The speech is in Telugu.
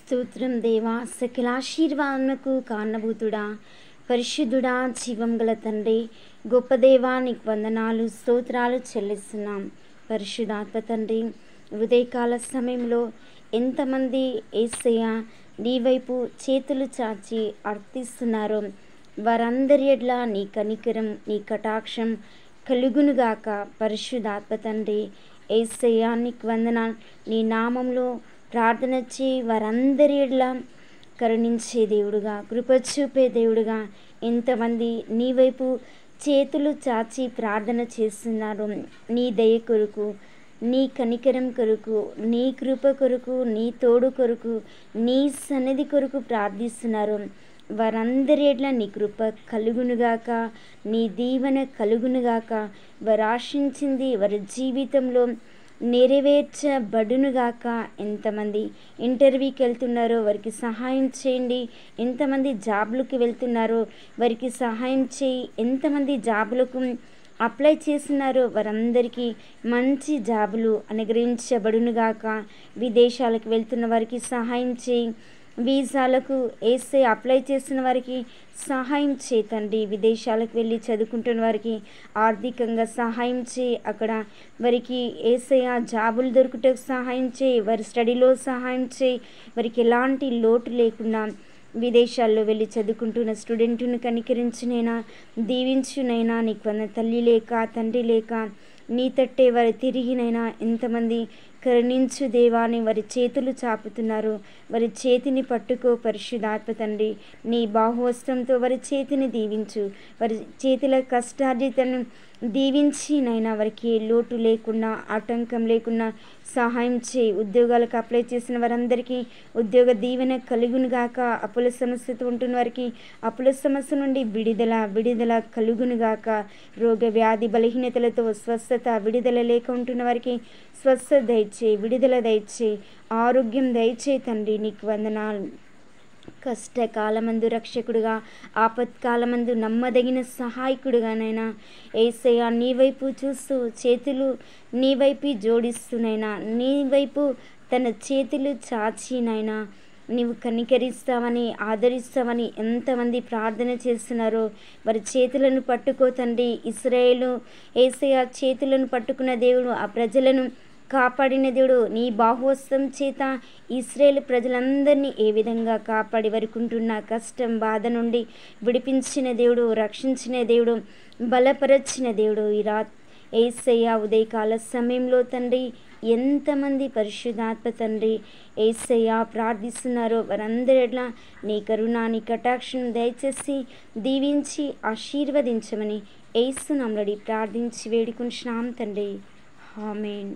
స్తోత్రం దేవా, సకల ఆశీర్వాదములకు కారణభూతుడా, పరిశుద్ధుడా, జీవం గల తండ్రి, గొప్ప దేవా, నీకు వందనాలు స్తోత్రాలు చెల్లిస్తున్నాం. పరిశుద్ధాత్మ తండ్రి, ఉదయకాల సమయంలో ఎంతమంది యేసయ్య నీ వైపు చేతులు చాచి అర్థిస్తున్నారో వారందరి ఎడ్ల నీ కనికరం, నీ కటాక్షం కలుగునుగాక. పరిశుద్ధాత్మ తండ్రి, యేసయ్య నీకు వందనాలు. నీ నామంలో ప్రార్థన చేయి వారందరి ఎడ్ల కరుణించే దేవుడుగా, కృప చూపే దేవుడుగా ఎంతమంది నీ వైపు చేతులు చాచి ప్రార్థన చేస్తున్నారు. నీ దయ కొరకు, నీ కనికరం కొరకు, నీ కృప కొరకు, నీ తోడు కొరకు, నీ సన్నిధి కొరకు ప్రార్థిస్తున్నారు. వారందరి ఎడ్ల నీ కృప కలుగునుగాక, నీ దీవెన కలుగునుగాక. వారు ఆశించింది వారి జీవితంలో నెరవేర్చబడునుగాక. ఎంతమంది ఇంటర్వ్యూకి వెళ్తున్నారో వారికి సహాయం చేయండి. ఎంతమంది జాబ్లకు వెళ్తున్నారో వారికి సహాయం చేయి. ఎంతమంది జాబులకు అప్లై చేస్తున్నారో వారందరికీ మంచి జాబులు అనుగ్రహించబడునుగాక. విదేశాలకు వెళ్తున్న వారికి సహాయం చేయి. వీసాలకు వేస్తే అప్లై చేస్తున్న వారికి సహాయం చేయి తండ్రి. విదేశాలకు వెళ్ళి చదువుకుంటున్న వారికి ఆర్థికంగా సహాయం చేయి. అక్కడ వారికి ఏసయ్య జాబులు దొరుకుటకు సహాయం చేయి. వారి స్టడీలో సహాయం చేయి. వారికి ఎలాంటి లోటు లేకుండా విదేశాల్లో వెళ్ళి చదువుకుంటున్న స్టూడెంట్ను కనికరించునైనా, దీవించునైనా. నీకు వంద తల్లి లేక తండ్రి లేక నీ తట్టే వారి తిరిగినైనా ఎంతమంది కరుణించు దేవాని వారి చేతులు చాపుతున్నారు. వారి చేతిని పట్టుకో పరిశుద్ధాత్మ తండ్రి. నీ బాహువస్త్రంతో వారి చేతిని దీవించు. వారి చేతుల కష్టార్జితను దీవించి నైనా వారికి లోటు లేకుండా, ఆటంకం లేకుండా సహాయం చేయి. ఉద్యోగాలకు అప్లై చేసిన వారందరికీ ఉద్యోగ దీవెన కలుగునుగాక. అప్పుల సమస్యతో ఉంటున్న వారికి అప్పుల సమస్య నుండి విడుదల కలుగునుగాక. రోగ వ్యాధి బలహీనతలతో స్వస్థత, విడుదల లేక ఉంటున్న వారికి స్వస్థత దయచేయి, విడుదల దయచేయి, ఆరోగ్యం దయచేయి తండ్రి. నీకు వందనాలు. కష్టకాలమందు రక్షకుడుగా, ఆపత్కాలమందు నమ్మదగిన సహాయకుడుగానైనా యేసయ్య నీ వైపు చూస్తూ చేతులు నీ వైపు జోడిస్తూనైనా, నీ వైపు తన చేతులు చాచినైనా నీవు కనికరిస్తావని, ఆదరిస్తావని ఎంతమంది ప్రార్థన చేస్తున్నారో వారి చేతులను పట్టుకో తండ్రి. ఇశ్రాయేలు యేసయ్య చేతులను పట్టుకున్న దేవుడు, ఆ ప్రజలను కాపాడిన దేవుడు. నీ బాహువస్త్రం చేత ఇశ్రాయేలు ప్రజలందరినీ ఏ విధంగా కాపాడి వారికి ఉంటున్న కష్టం, బాధ నుండి విడిపించిన దేవుడు, రక్షించిన దేవుడు, బలపరచిన దేవుడు. ఈ యేసయ్య ఉదయకాల సమయంలో తండ్రి ఎంతమంది పరిశుద్ధాత్మ తండ్రి యేసయ్య ప్రార్థిస్తున్నారో వారందరి ఎడ్ల నీ కరుణ, నీ కటాక్షం దయచేసి దీవించి ఆశీర్వదించమని యేసు నామములో ప్రార్థించి వేడుకుంటున్నాం తండ్రి. ఆమేన్.